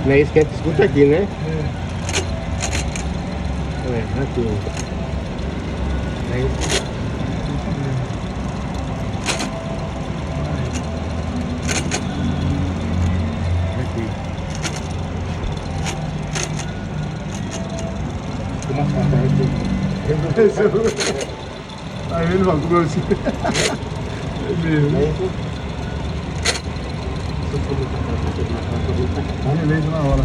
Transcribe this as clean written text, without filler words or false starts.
Não é isso que a gente escuta aqui, né? É. É, aqui. É isso. Aqui. Como Aí ele vai comer assim. É mesmo. é isso? Beleza na hora.